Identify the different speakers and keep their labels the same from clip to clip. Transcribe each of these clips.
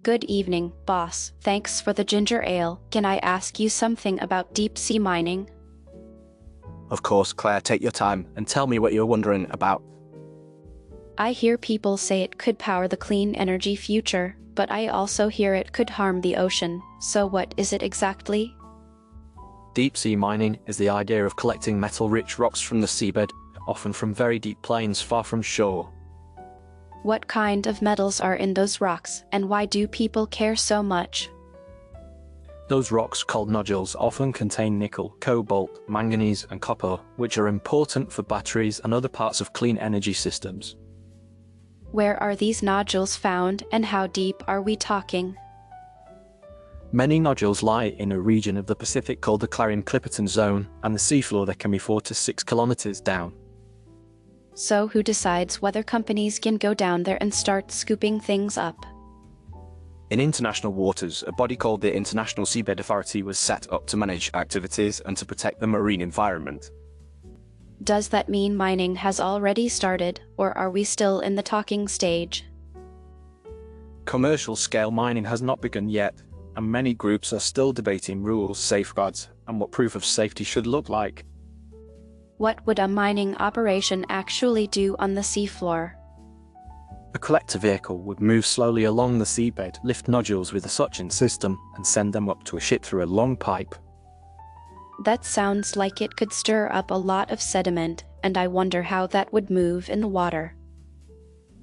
Speaker 1: Good evening, boss. Thanks for the ginger ale. Can I ask you something about deep-sea mining?
Speaker 2: Of course, Claire, take your time and tell me what you're wondering about.
Speaker 1: I hear people say it could power the clean energy future, but I also hear it could harm the ocean. So what is it exactly?
Speaker 3: Deep-sea mining is the idea of collecting metal-rich rocks from the seabed, often from very deep plains far from shore.
Speaker 1: What kind of metals are in those rocks, and why do people care so much?
Speaker 3: Those rocks, called nodules, often contain nickel, cobalt, manganese and copper, which are important for batteries and other parts of clean energy systems.
Speaker 1: Where are these nodules found, and how deep are we talking?
Speaker 3: Many nodules lie in a region of the Pacific called the Clarion-Clipperton Zone, and the seafloor that can be 4 to 6 kilometers down.
Speaker 1: So who decides whether companies can go down there and start scooping things up?
Speaker 2: In international waters, a body called the International Seabed Authority was set up to manage activities and to protect the marine environment.
Speaker 1: Does that mean mining has already started, or are we still in the talking stage?
Speaker 2: Commercial-scale mining has not begun yet, and many groups are still debating rules, safeguards, and what proof of safety should look like.
Speaker 1: What would a mining operation actually do on the seafloor?
Speaker 3: A collector vehicle would move slowly along the seabed, lift nodules with a suction system, and send them up to a ship through a long pipe.
Speaker 1: That sounds like it could stir up a lot of sediment, and I wonder how that would move in the water.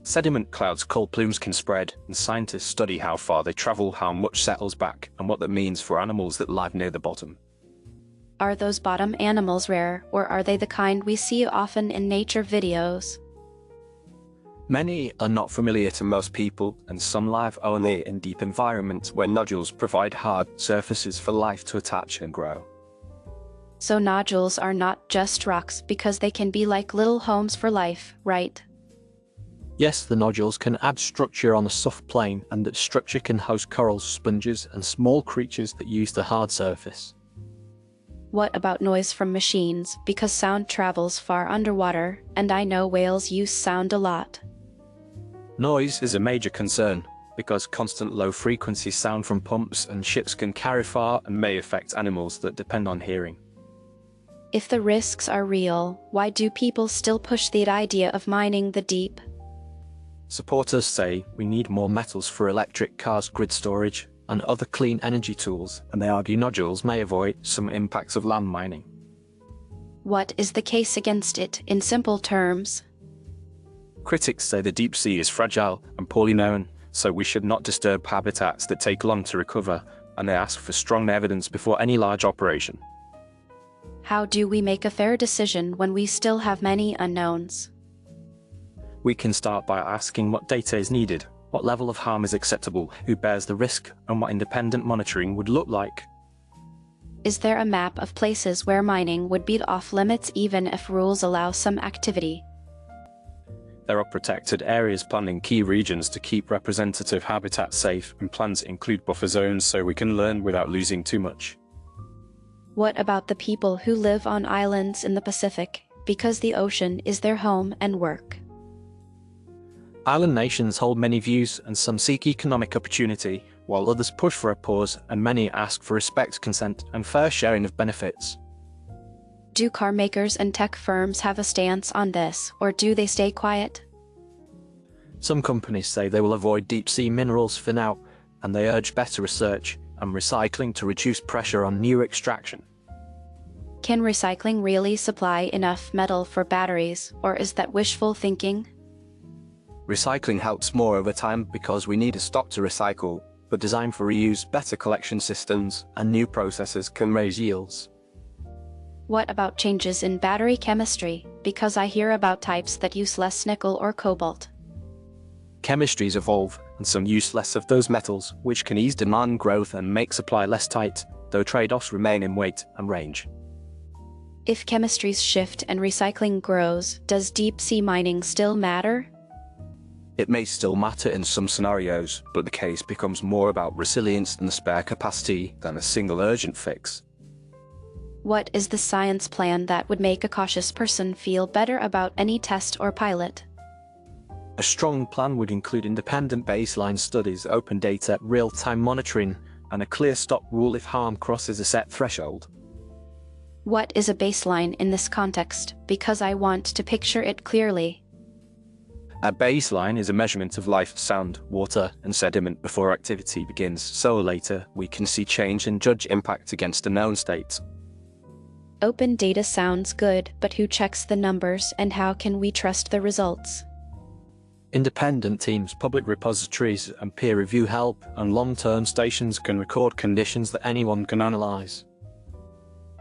Speaker 2: Sediment clouds called plumes can spread, and scientists study how far they travel, how much settles back, and what that means for animals that live near the bottom.
Speaker 1: Are those bottom animals rare, or are they the kind we see often in nature videos?
Speaker 2: Many are not familiar to most people, and some live only in deep environments where nodules provide hard surfaces for life to attach and grow.
Speaker 1: So nodules are not just rocks because they can be like little homes for life, right?
Speaker 3: Yes, the nodules can add structure on a soft plane, and that structure can host corals, sponges, and small creatures that use the hard surface.
Speaker 1: What about noise from machines, because sound travels far underwater, and I know whales use sound a lot.
Speaker 2: Noise is a major concern, because constant low-frequency sound from pumps and ships can carry far and may affect animals that depend on hearing.
Speaker 1: If the risks are real, why do people still push the idea of mining the deep?
Speaker 2: Supporters say we need more metals for electric cars, grid storage, and other clean energy tools, and they argue nodules may avoid some impacts of land mining.
Speaker 1: What is the case against it, in simple terms?
Speaker 2: Critics say the deep sea is fragile and poorly known, so we should not disturb habitats that take long to recover, and they ask for strong evidence before any large operation.
Speaker 1: How do we make a fair decision when we still have many unknowns?
Speaker 2: We can start by asking what data is needed, what level of harm is acceptable, who bears the risk, and what independent monitoring would look like.
Speaker 1: Is there a map of places where mining would be off limits even if rules allow some activity?
Speaker 2: There are protected areas planned in key regions to keep representative habitats safe, and plans include buffer zones so we can learn without losing too much.
Speaker 1: What about the people who live on islands in the Pacific, because the ocean is their home and work?
Speaker 3: Island nations hold many views, and some seek economic opportunity, while others push for a pause, and many ask for respect, consent, and fair sharing of benefits.
Speaker 1: Do car makers and tech firms have a stance on this, or do they stay quiet?
Speaker 3: Some companies say they will avoid deep-sea minerals for now, and they urge better research and recycling to reduce pressure on new extraction.
Speaker 1: Can recycling really supply enough metal for batteries, or is that wishful thinking?
Speaker 2: Recycling helps more over time because we need a stock to recycle, but design for reuse, better collection systems, and new processes can raise yields.
Speaker 1: What about changes in battery chemistry, because I hear about types that use less nickel or cobalt?
Speaker 2: Chemistries evolve, and some use less of those metals, which can ease demand growth and make supply less tight, though trade-offs remain in weight and range.
Speaker 1: If chemistries shift and recycling grows, does deep-sea mining still matter?
Speaker 2: It may still matter in some scenarios, but the case becomes more about resilience and the spare capacity than a single urgent fix.
Speaker 1: What is the science plan that would make a cautious person feel better about any test or pilot?
Speaker 3: A strong plan would include independent baseline studies, open data, real-time monitoring, and a clear stop rule if harm crosses a set threshold.
Speaker 1: What is a baseline in this context, because I want to picture it clearly?
Speaker 2: A baseline is a measurement of life, sound, water, and sediment before activity begins, so later we can see change and judge impact against a known state.
Speaker 1: Open data sounds good, but who checks the numbers and how can we trust the results?
Speaker 3: Independent teams, public repositories, and peer review help, and long-term stations can record conditions that anyone can analyze.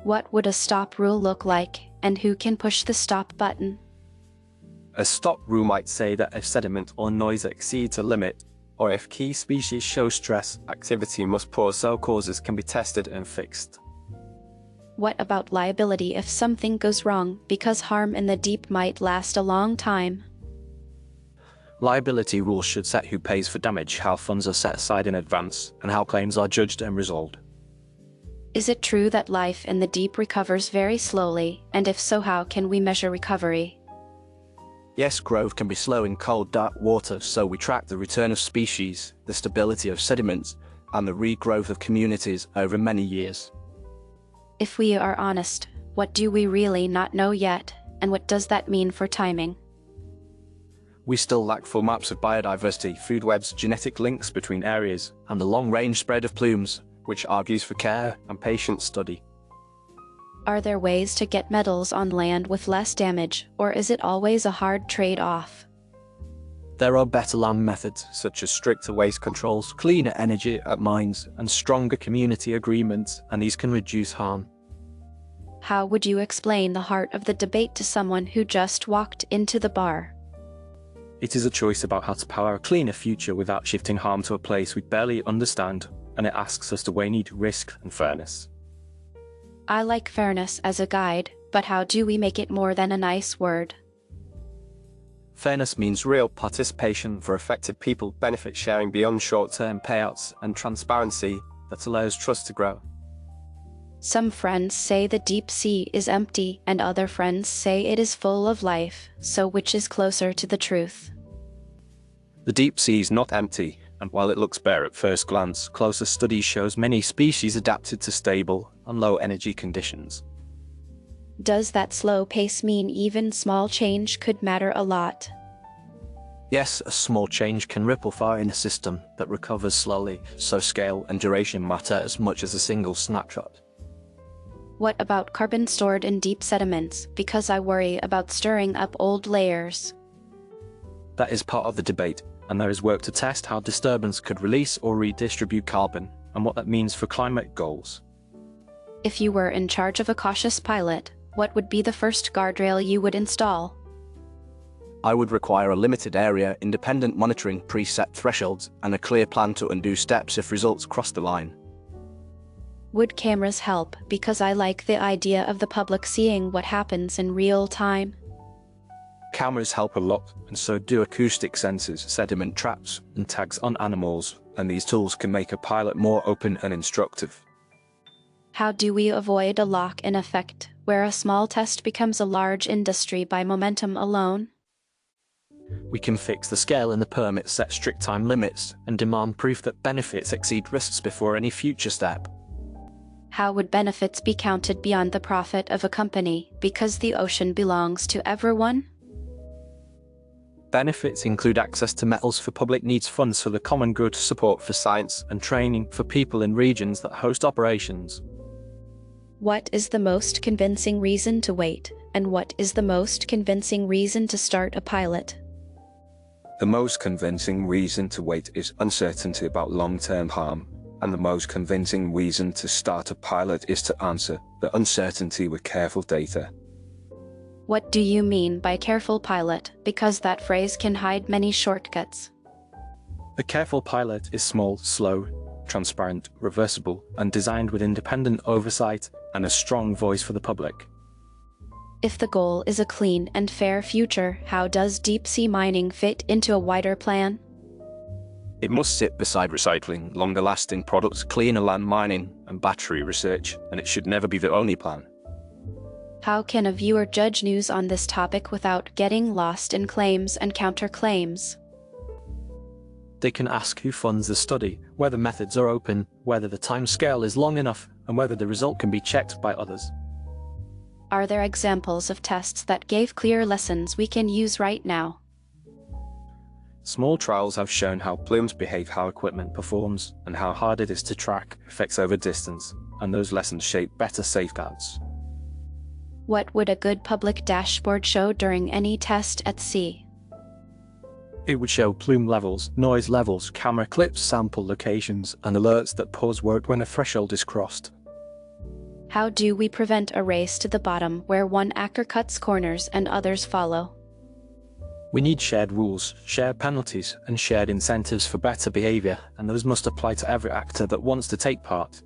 Speaker 1: What would a stop rule look like, and who can push the stop button?
Speaker 2: A stop rule might say that if sediment or noise exceeds a limit, or if key species show stress, activity must pause so causes can be tested and fixed.
Speaker 1: What about liability if something goes wrong, because harm in the deep might last a long time?
Speaker 3: Liability rules should set who pays for damage, how funds are set aside in advance, and how claims are judged and resolved.
Speaker 1: Is it true that life in the deep recovers very slowly, and if so, how can we measure recovery?
Speaker 3: Yes, growth can be slow in cold, dark water, so we track the return of species, the stability of sediments, and the regrowth of communities over many years.
Speaker 1: If we are honest, what do we really not know yet, and what does that mean for timing?
Speaker 2: We still lack full maps of biodiversity, food webs, genetic links between areas,
Speaker 3: And the long-range spread of plumes,
Speaker 2: which argues for care and patient study.
Speaker 1: Are there ways to get metals on land with less damage, or is it always a hard trade-off?
Speaker 3: there are better land methods,
Speaker 2: Such as stricter waste controls,
Speaker 3: cleaner energy at mines, and stronger community agreements, and these can reduce harm.
Speaker 1: How would you explain the heart of the debate to someone who just walked into the bar?
Speaker 2: it is a choice about how to power a cleaner future without shifting harm to a place we barely understand, and it asks us to weigh need, risk, and fairness.
Speaker 1: I like fairness as a guide, but how do we make it more than a nice word?
Speaker 2: Fairness means real participation for affected people, benefit sharing beyond short-term payouts, and transparency that allows trust to grow.
Speaker 1: Some friends say the deep sea is empty, and other friends say it is full of life, so which is closer to the truth?
Speaker 2: The deep sea is not empty, and while it looks bare at first glance, closer study shows many species adapted to stable and low energy conditions.
Speaker 1: Does that slow pace mean even small change could matter a lot?
Speaker 3: Yes, a small change can ripple far in a system that recovers slowly, so scale and duration matter as much as a single snapshot.
Speaker 1: What about carbon stored in deep sediments, because I worry about stirring up old layers?
Speaker 2: That is part of the debate, and there is work to test how disturbance could release or redistribute carbon, and what that means for climate goals.
Speaker 1: If you were in charge of a cautious pilot, what would be the first guardrail you would install?
Speaker 3: I would require a limited area, independent monitoring, preset thresholds, and a clear plan to undo steps if results cross the line.
Speaker 1: Would cameras help, because I like the idea of the public seeing what happens in real time?
Speaker 2: Cameras help a lot, and so do acoustic sensors, sediment traps, and tags on animals, and these tools can make a pilot more open and instructive.
Speaker 1: How do we avoid a lock-in effect, where a small test becomes a large industry by momentum alone?
Speaker 3: We can fix the scale in the permit, set strict time limits, and demand proof that benefits exceed risks before any future step.
Speaker 1: How would benefits be counted beyond the profit of a company, because the ocean belongs to everyone?
Speaker 2: Benefits include access to metals for public needs, funds for the common good, support for science, and training for people in regions that host operations.
Speaker 1: What is the most convincing reason to wait, and what is the most convincing reason to start a pilot?
Speaker 2: The most convincing reason to wait is uncertainty about long-term harm, and the most convincing reason to start a pilot is to answer the uncertainty with careful data.
Speaker 1: What do you mean by careful pilot, because that phrase can hide many shortcuts?
Speaker 2: A careful pilot is small, slow, transparent, reversible, and designed with independent oversight and a strong voice for the public.
Speaker 1: If the goal is a clean and fair future, how does deep-sea mining fit into a wider plan?
Speaker 2: It must sit beside recycling, longer-lasting products, cleaner land mining, and battery research, and it should never be the only plan.
Speaker 1: How can a viewer judge news on this topic without getting lost in claims and counterclaims?
Speaker 3: They can ask who funds the study, whether methods are open, whether the timescale is long enough, and whether the result can be checked by others.
Speaker 1: Are there examples of tests that gave clear lessons we can use right now?
Speaker 3: Small trials have shown how plumes behave, how equipment performs, and how hard it is to track effects over distance, and those lessons shape better safeguards.
Speaker 1: What would a good public dashboard show during any test at sea?
Speaker 3: It would show plume levels, noise levels, camera clips, sample locations, and alerts that pause work when a threshold is crossed.
Speaker 1: How do we prevent a race to the bottom where one actor cuts corners and others follow?
Speaker 3: We need shared rules, shared penalties, and shared incentives for better behavior, and those must apply to every actor that wants to take part.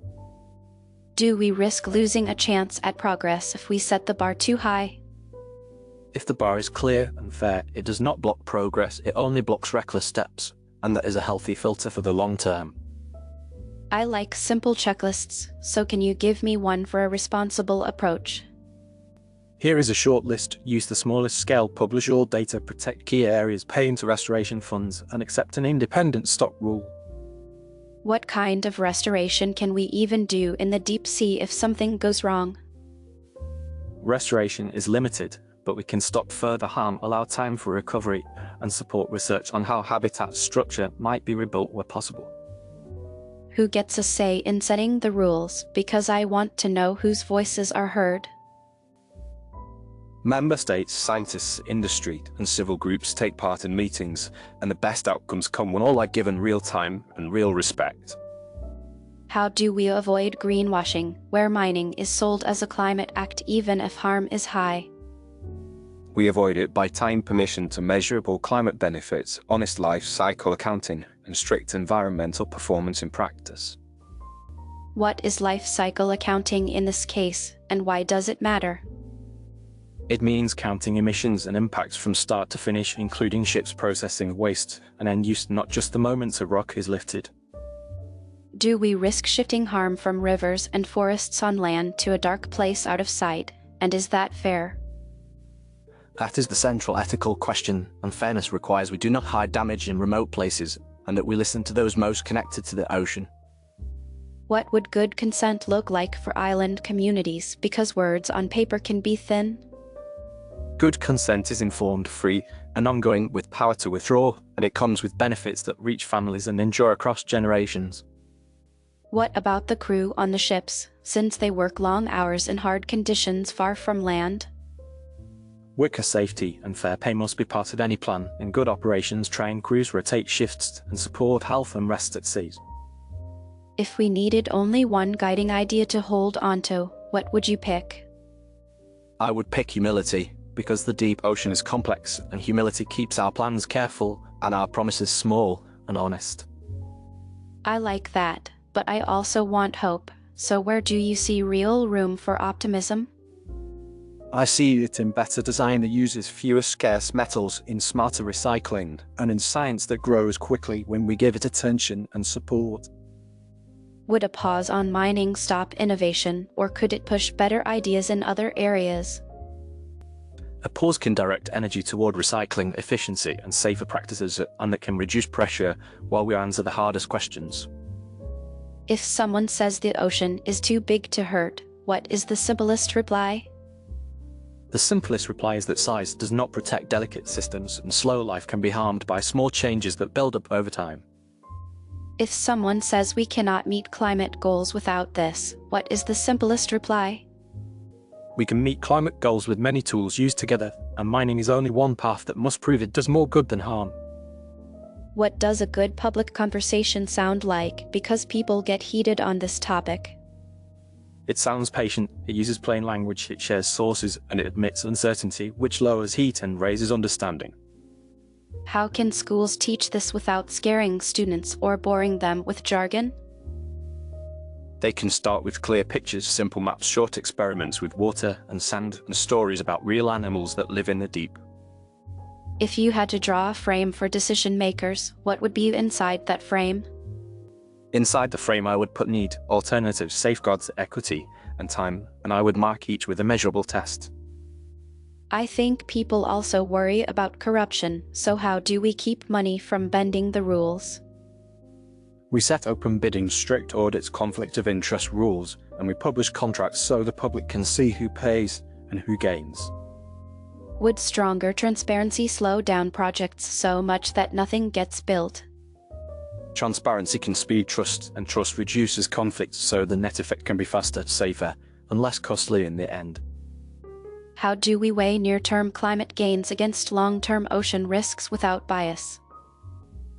Speaker 1: Do we risk losing a chance at progress if we set the bar too high?
Speaker 3: If the bar is clear and fair, it does not block progress, it only blocks reckless steps, and that is a healthy filter for the long term.
Speaker 1: I like simple checklists, so can you give me one for a responsible approach?
Speaker 3: Here is a short list. Use the smallest scale, publish all data, protect key areas, pay into restoration funds, and accept an independent stock rule.
Speaker 1: What kind of restoration can we even do in the deep sea if something goes wrong?
Speaker 3: Restoration is limited, but we can stop further harm, allow time for recovery, and support research on how habitat structure might be rebuilt where possible.
Speaker 1: Who gets a say in setting the rules? Because I want to know whose voices are heard.
Speaker 2: Member states, scientists, industry, and civil groups take part in meetings, and the best outcomes come when all are given real time and real respect.
Speaker 1: How do we avoid greenwashing, where mining is sold as a climate act even if harm is high?
Speaker 2: We avoid it by tying permission to measurable climate benefits, honest life cycle accounting, and strict environmental performance in practice.
Speaker 1: What is life cycle accounting in this case, and why does it matter?
Speaker 3: It means counting emissions and impacts from start to finish, including ships processing waste and end use, not just the moment a rock is lifted.
Speaker 1: Do we risk shifting harm from rivers and forests on land to a dark place out of sight, and is that fair?
Speaker 3: That is the central ethical question, and fairness requires we do not hide damage in remote places, and that we listen to those most connected to the ocean.
Speaker 1: What would good consent look like for island communities, because words on paper can be thin?
Speaker 3: Good consent is informed, free, and ongoing, with power to withdraw, and it comes with benefits that reach families and endure across generations.
Speaker 1: What about the crew on the ships, since they work long hours in hard conditions far from land?
Speaker 3: Worker safety and fair pay must be part of any plan. In good operations, train crews rotate shifts and support health and rest at sea.
Speaker 1: If we needed only one guiding idea to hold onto, what would you pick?
Speaker 3: I would pick humility, because the deep ocean is complex, and humility keeps our plans careful and our promises small and honest.
Speaker 1: I like that, but I also want hope. So where do you see real room for optimism?
Speaker 3: I see it in better design that uses fewer scarce metals, in smarter recycling, and in science that grows quickly when we give it attention and support.
Speaker 1: Would a pause on mining stop innovation, or could it push better ideas in other areas?
Speaker 3: A pause can direct energy toward recycling, efficiency, and safer practices, and that can reduce pressure while we answer the hardest questions.
Speaker 1: If someone says the ocean is too big to hurt, what is the simplest reply?
Speaker 3: The simplest reply is that size does not protect delicate systems, and slow life can be harmed by small changes that build up over time.
Speaker 1: If someone says we cannot meet climate goals without this, what is the simplest reply?
Speaker 3: We can meet climate goals with many tools used together, and mining is only one path that must prove it does more good than harm.
Speaker 1: What does a good public conversation sound like, because people get heated on this topic?
Speaker 3: It sounds patient, it uses plain language, it shares sources, and it admits uncertainty, which lowers heat and raises understanding.
Speaker 1: How can schools teach this without scaring students or boring them with jargon?
Speaker 2: They can start with clear pictures, simple maps, short experiments with water and sand, and stories about real animals that live in the deep.
Speaker 1: If you had to draw a frame for decision makers, what would be inside that frame?
Speaker 3: Inside the frame I would put need, alternatives, safeguards, equity, and time, and I would mark each with a measurable test.
Speaker 1: I think people also worry about corruption, so how do we keep money from bending the rules?
Speaker 3: We set open bidding, strict audits, conflict of interest rules, and we publish contracts so the public can see who pays and who gains.
Speaker 1: Would stronger transparency slow down projects so much that nothing gets built?
Speaker 3: Transparency can speed trust, and trust reduces conflict so the net effect can be faster, safer, and less costly in the end.
Speaker 1: How do we weigh near-term climate gains against long-term ocean risks without bias?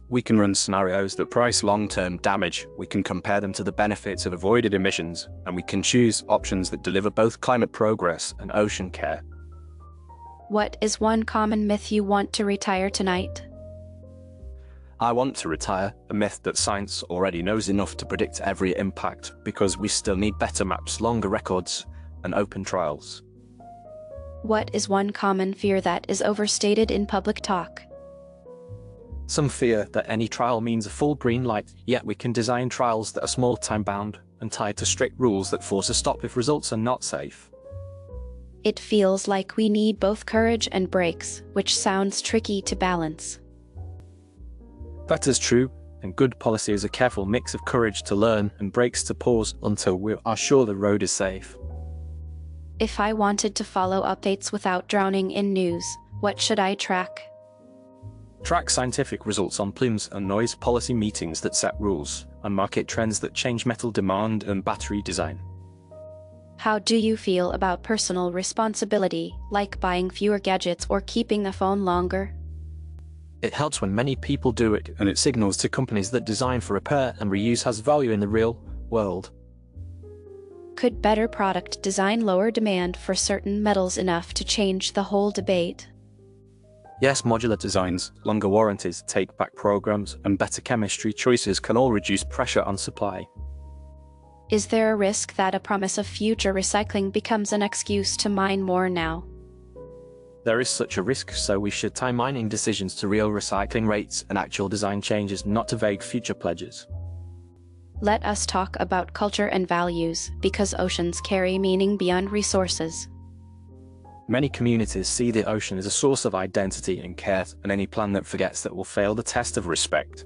Speaker 3: We can run scenarios that price long-term damage, we can compare them to the benefits of avoided emissions, and we can choose options that deliver both climate progress and ocean care.
Speaker 1: What is one common myth you want to retire tonight?
Speaker 3: I want to retire a myth that science already knows enough to predict every impact, because we still need better maps, longer records, and open trials.
Speaker 1: What is one common fear that is overstated in public talk?
Speaker 3: Some fear that any trial means a full green light, yet we can design trials that are small, time-bound, and tied to strict rules that force a stop if results are not safe.
Speaker 1: It feels like we need both courage and brakes, which sounds tricky to balance.
Speaker 3: That is true, and good policy is a careful mix of courage to learn and brakes to pause until we are sure the road is safe.
Speaker 1: If I wanted to follow updates without drowning in news, what should I track?
Speaker 3: Track scientific results on plumes and noise, policy meetings that set rules, and market trends that change metal demand and battery design.
Speaker 1: How do you feel about personal responsibility, like buying fewer gadgets or keeping a phone longer?
Speaker 3: It helps when many people do it, and it signals to companies that design for repair and reuse has value in the real world.
Speaker 1: Could better product design lower demand for certain metals enough to change the whole debate?
Speaker 3: Yes, modular designs, longer warranties, take-back programs, and better chemistry choices can all reduce pressure on supply.
Speaker 1: Is there a risk that a promise of future recycling becomes an excuse to mine more now?
Speaker 3: There is such a risk, so we should tie mining decisions to real recycling rates and actual design changes, not to vague future pledges.
Speaker 1: Let us talk about culture and values, because oceans carry meaning beyond resources.
Speaker 3: Many communities see the ocean as a source of identity and care, and any plan that forgets that will fail the test of respect.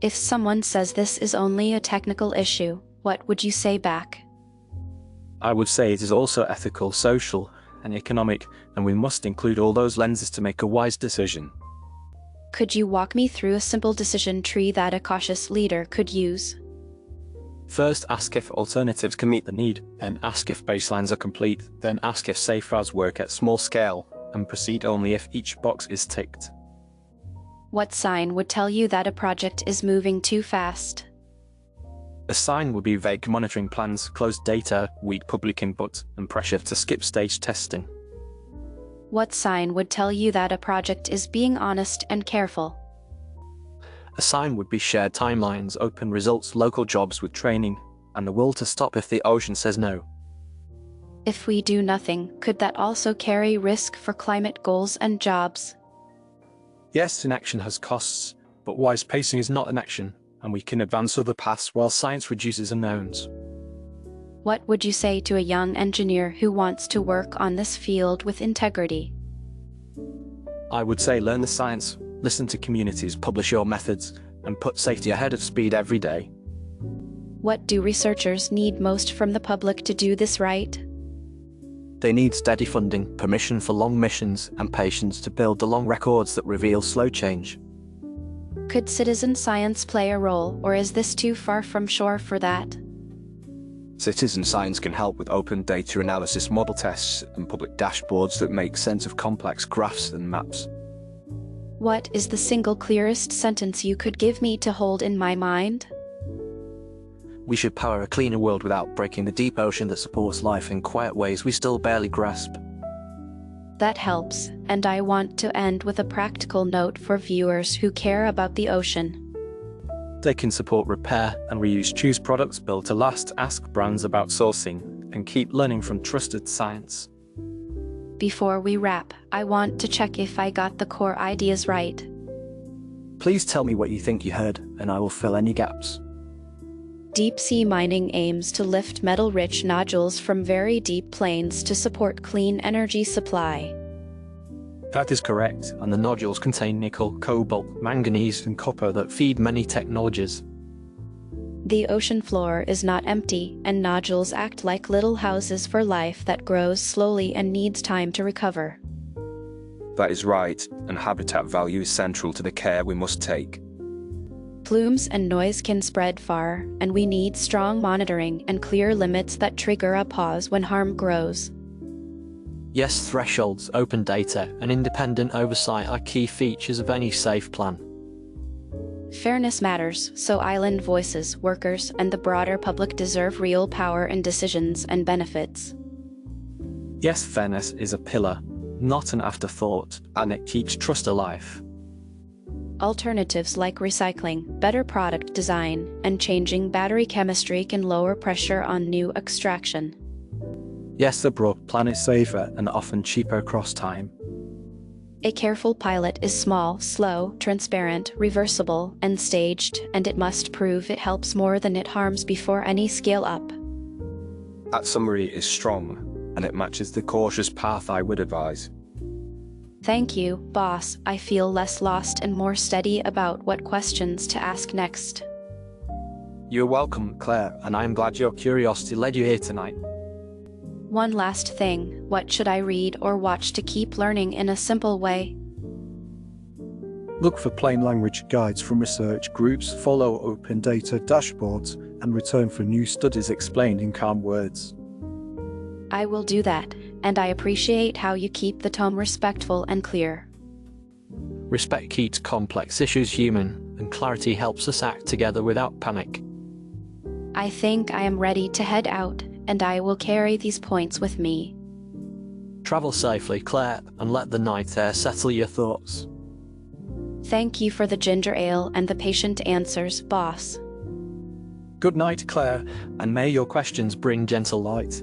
Speaker 1: If someone says this is only a technical issue, what would you say back?
Speaker 3: I would say it is also ethical, social, and economic, and we must include all those lenses to make a wise decision.
Speaker 1: Could you walk me through a simple decision tree that a cautious leader could use?
Speaker 3: First, ask if alternatives can meet the need, then ask if baselines are complete, then ask if safeguards work at small scale, and proceed only if each box is ticked.
Speaker 1: What sign would tell you that a project is moving too fast?
Speaker 3: A sign would be vague monitoring plans, closed data, weak public input, and pressure to skip stage testing.
Speaker 1: What sign would tell you that a project is being honest and careful?
Speaker 3: A sign would be shared timelines, open results, local jobs with training, and the will to stop if the ocean says no.
Speaker 1: If we do nothing, could that also carry risk for climate goals and jobs?
Speaker 3: Yes, inaction has costs, but wise pacing is not inaction, and we can advance other paths while science reduces unknowns.
Speaker 1: What would you say to a young engineer who wants to work on this field with integrity?
Speaker 3: I would say learn the science, listen to communities, publish your methods, and put safety ahead of speed every day.
Speaker 1: What do researchers need most from the public to do this right?
Speaker 3: They need steady funding, permission for long missions, and patience to build the long records that reveal slow change.
Speaker 1: Could citizen science play a role, or is this too far from shore for that?
Speaker 2: Citizen science can help with open data analysis, model tests, and public dashboards that make sense of complex graphs and maps.
Speaker 1: What is the single clearest sentence you could give me to hold in my mind?
Speaker 3: We should power a cleaner world without breaking the deep ocean that supports life in quiet ways we still barely grasp.
Speaker 1: That helps, and I want to end with a practical note for viewers who care about the ocean.
Speaker 3: They can support repair and reuse, choose products built to last, ask brands about sourcing, and keep learning from trusted science.
Speaker 1: Before we wrap, I want to check if I got the core ideas right.
Speaker 3: Please tell me what you think you heard, and I will fill any gaps.
Speaker 1: Deep-sea mining aims to lift metal-rich nodules from very deep plains to support clean energy supply.
Speaker 3: That is correct, and the nodules contain nickel, cobalt, manganese, and copper that feed many technologies.
Speaker 1: The ocean floor is not empty, and nodules act like little houses for life that grows slowly and needs time to recover.
Speaker 2: That is right, and habitat value is central to the care we must take.
Speaker 1: Plumes and noise can spread far, and we need strong monitoring and clear limits that trigger a pause when harm grows.
Speaker 3: Yes, thresholds, open data, and independent oversight are key features of any safe plan.
Speaker 1: Fairness matters, so island voices, workers, and the broader public deserve real power in decisions and benefits.
Speaker 3: Yes, fairness is a pillar, not an afterthought, and it keeps trust alive.
Speaker 1: Alternatives like recycling, better product design, and changing battery chemistry can lower pressure on new extraction.
Speaker 3: Yes, the broad plan is safer and often cheaper across time.
Speaker 1: A careful pilot is small, slow, transparent, reversible, and staged, and it must prove it helps more than it harms before any scale up.
Speaker 2: That summary is strong,
Speaker 3: And it matches the cautious path I would advise.
Speaker 1: Thank you, boss. I feel less lost and more steady about what questions to ask next.
Speaker 3: You're welcome, Claire, and I'm glad your curiosity led you here tonight.
Speaker 1: One last thing, what should I read or watch to keep learning in a simple way?
Speaker 4: Look for plain language guides from research groups, follow open data dashboards, and return for new studies explained in calm words.
Speaker 1: I will do that, and I appreciate how you keep the tone respectful and clear.
Speaker 3: Respect keeps complex issues human, and clarity helps us act together without panic.
Speaker 1: I think I am ready to head out, and I will carry these points with me.
Speaker 3: Travel safely, Claire, and let the night air settle your thoughts.
Speaker 1: Thank you for the ginger ale and the patient answers, boss.
Speaker 3: Good night, Claire, and may your questions bring gentle light.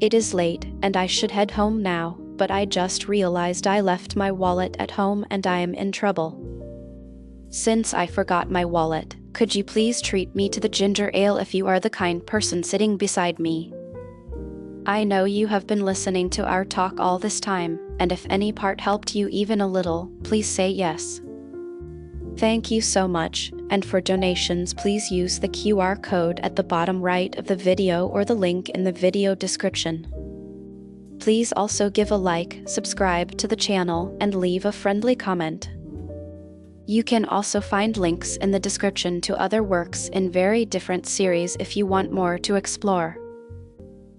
Speaker 1: It is late, and I should head home now, but I just realized I left my wallet at home and I am in trouble. Since I forgot my wallet, could you please treat me to the ginger ale if you are the kind person sitting beside me? I know you have been listening to our talk all this time, and if any part helped you even a little, please say yes. Thank you so much, and for donations please use the QR code at the bottom right of the video or the link in the video description. Please also give a like, subscribe to the channel, and leave a friendly comment. You can also find links in the description to other works in very different series if you want more to explore.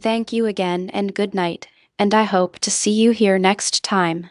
Speaker 1: Thank you again and good night, and I hope to see you here next time.